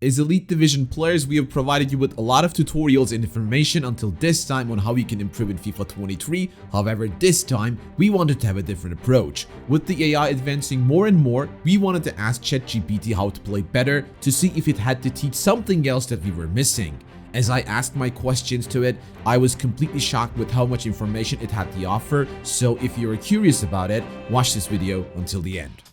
As Elite Division players, we have provided you with a lot of tutorials and information until this time on how you can improve in FIFA 23. However, this time, we wanted to have a different approach. With the AI advancing more and more, we wanted to ask ChatGPT how to play better to see if it had to teach something else that we were missing. As I asked my questions to it, I was completely shocked with how much information it had to offer, so if you're curious about it, watch this video until the end.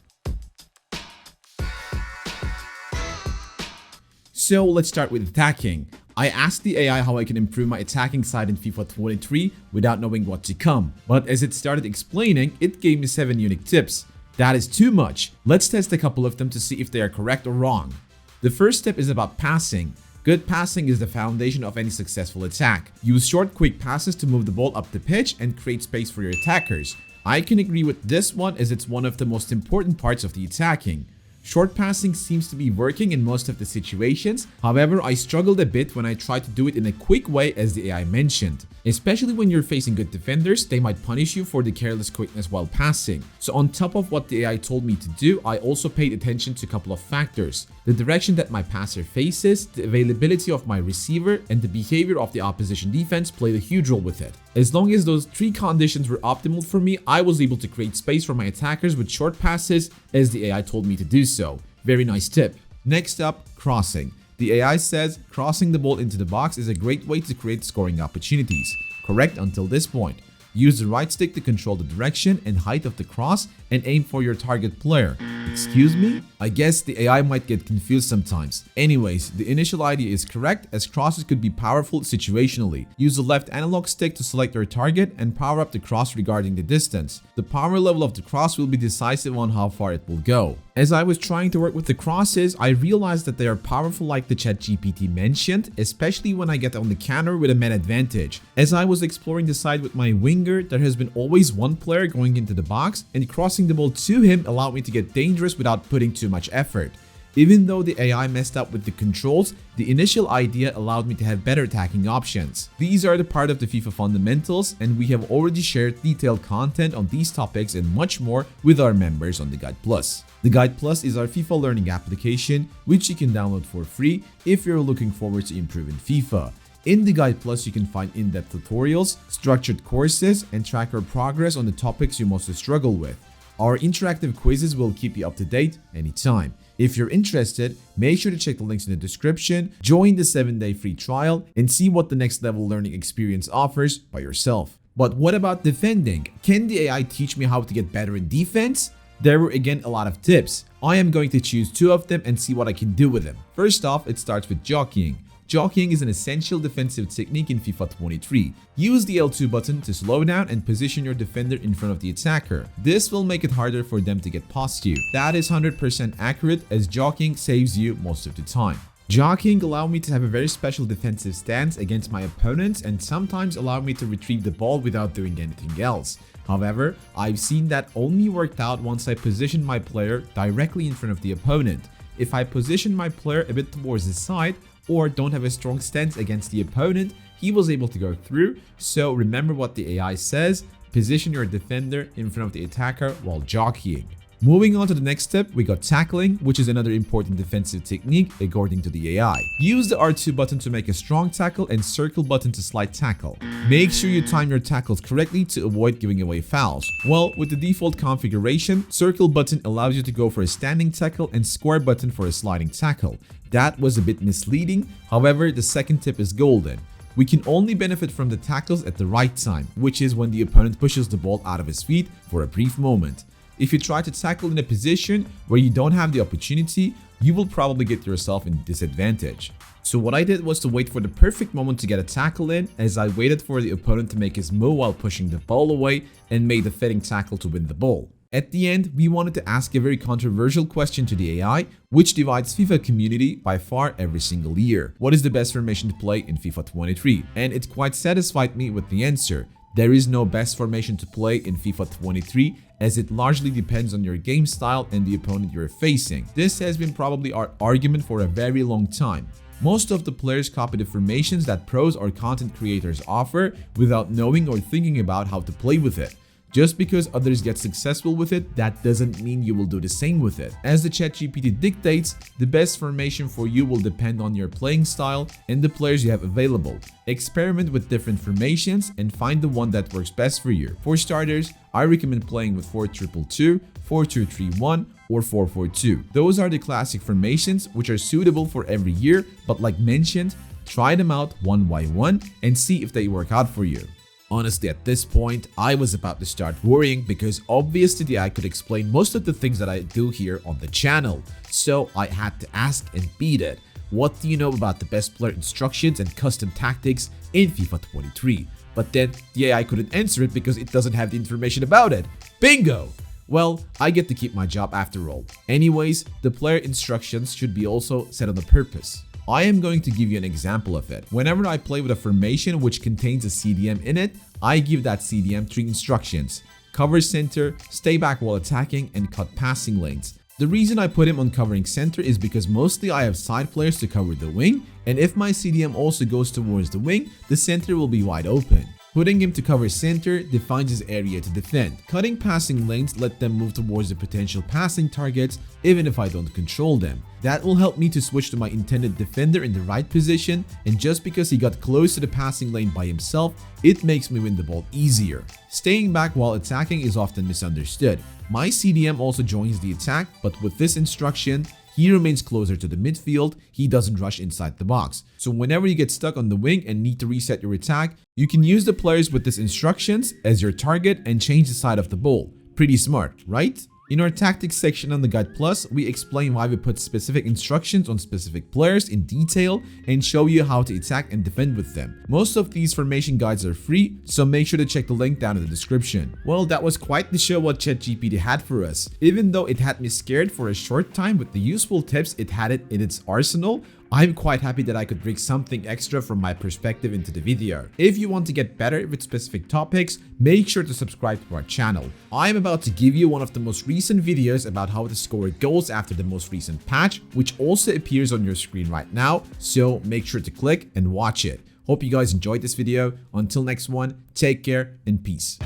So let's start with attacking. I asked the AI how I can improve my attacking side in FIFA 23 without knowing what to come, but as it started explaining, it gave me 7 unique tips. That is too much. Let's test a couple of them to see if they are correct or wrong. The first tip is about passing. Good passing is the foundation of any successful attack. Use short, quick passes to move the ball up the pitch and create space for your attackers. I can agree with this one as it's one of the most important parts of the attacking. Short passing seems to be working in most of the situations, however I struggled a bit when I tried to do it in a quick way as the AI mentioned. Especially when you're facing good defenders, they might punish you for the careless quickness while passing. So on top of what the AI told me to do, I also paid attention to a couple of factors. The direction that my passer faces, the availability of my receiver, and the behavior of the opposition defense played a huge role with it. As long as those 3 conditions were optimal for me, I was able to create space for my attackers with short passes as the AI told me to do so. Very nice tip. Next up, crossing. The AI says crossing the ball into the box is a great way to create scoring opportunities. Correct until this point. Use the right stick to control the direction and height of the cross and aim for your target player. Excuse me? I guess the AI might get confused sometimes. Anyways, the initial idea is correct as crosses could be powerful situationally. Use the left analog stick to select your target and power up the cross regarding the distance. The power level of the cross will be decisive on how far it will go. As I was trying to work with the crosses, I realized that they are powerful like the ChatGPT mentioned, especially when I get on the counter with a man advantage. As I was exploring the side with my winger, there has been always one player going into the box, and crossing the ball to him allowed me to get dangerous without putting too much effort. Even though the AI messed up with the controls, the initial idea allowed me to have better attacking options. These are the part of the FIFA fundamentals, and we have already shared detailed content on these topics and much more with our members on the Guide Plus. The Guide Plus is our FIFA learning application, which you can download for free if you're looking forward to improving FIFA. In the Guide Plus, you can find in-depth tutorials, structured courses, and track your progress on the topics you most struggle with. Our interactive quizzes will keep you up to date anytime. If you're interested, make sure to check the links in the description, join the 7-day free trial, and see what the next level learning experience offers by yourself. But what about defending? Can the AI teach me how to get better in defense? There were again a lot of tips. I am going to choose 2 of them and see what I can do with them. First off, it starts with jockeying. Jockeying is an essential defensive technique in FIFA 23. Use the L2 button to slow down and position your defender in front of the attacker. This will make it harder for them to get past you. That is 100% accurate as jockeying saves you most of the time. Jockeying allowed me to have a very special defensive stance against my opponents and sometimes allowed me to retrieve the ball without doing anything else. However, I've seen that only worked out once I positioned my player directly in front of the opponent. If I position my player a bit towards the side, or don't have a strong stance against the opponent, he was able to go through. So remember what the AI says, position your defender in front of the attacker while jockeying. Moving on to the next step, we got tackling, which is another important defensive technique according to the AI. Use the R2 button to make a strong tackle and circle button to slide tackle. Make sure you time your tackles correctly to avoid giving away fouls. Well, with the default configuration, circle button allows you to go for a standing tackle and square button for a sliding tackle. That was a bit misleading, however, the second tip is golden. We can only benefit from the tackles at the right time, which is when the opponent pushes the ball out of his feet for a brief moment. If you try to tackle in a position where you don't have the opportunity, you will probably get yourself in disadvantage. So what I did was to wait for the perfect moment to get a tackle in, as I waited for the opponent to make his move while pushing the ball away and made the fitting tackle to win the ball. At the end, we wanted to ask a very controversial question to the AI, which divides FIFA community by far every single year. What is the best formation to play in FIFA 23? And it quite satisfied me with the answer. There is no best formation to play in FIFA 23 as it largely depends on your game style and the opponent you're facing. This has been probably our argument for a very long time. Most of the players copy the formations that pros or content creators offer without knowing or thinking about how to play with it. Just because others get successful with it, that doesn't mean you will do the same with it. As the ChatGPT dictates, the best formation for you will depend on your playing style and the players you have available. Experiment with different formations and find the one that works best for you. For starters, I recommend playing with 4-2-2-2, 4-2-3-1, or 4-4-2. Those are the classic formations which are suitable for every year, but like mentioned, try them out one by one and see if they work out for you. Honestly, at this point, I was about to start worrying because obviously the AI could explain most of the things that I do here on the channel. So I had to ask and beat it. What do you know about the best player instructions and custom tactics in FIFA 23? But then the AI couldn't answer it because it doesn't have the information about it. Bingo! Well, I get to keep my job after all. Anyways, the player instructions should be also set on a purpose. I am going to give you an example of it. Whenever I play with a formation which contains a CDM in it, I give that CDM 3 instructions: cover center, stay back while attacking, and cut passing lanes. The reason I put him on covering center is because mostly I have side players to cover the wing, and if my CDM also goes towards the wing, the center will be wide open. Putting him to cover center defines his area to defend. Cutting passing lanes let them move towards the potential passing targets even if I don't control them. That will help me to switch to my intended defender in the right position, and just because he got close to the passing lane by himself, it makes me win the ball easier. Staying back while attacking is often misunderstood. My CDM also joins the attack, but with this instruction, he remains closer to the midfield, he doesn't rush inside the box. So whenever you get stuck on the wing and need to reset your attack, you can use the players with these instructions as your target and change the side of the ball. Pretty smart, right? In our tactics section on the Guide Plus, we explain why we put specific instructions on specific players in detail and show you how to attack and defend with them. Most of these formation guides are free, so make sure to check the link down in the description. Well, that was quite the show what ChatGPT had for us. Even though it had me scared for a short time with the useful tips it had in its arsenal, I'm quite happy that I could bring something extra from my perspective into the video. If you want to get better with specific topics, make sure to subscribe to our channel. I'm about to give you one of the most recent videos about how to score goals after the most recent patch, which also appears on your screen right now, so make sure to click and watch it. Hope you guys enjoyed this video. Until next one, take care and peace.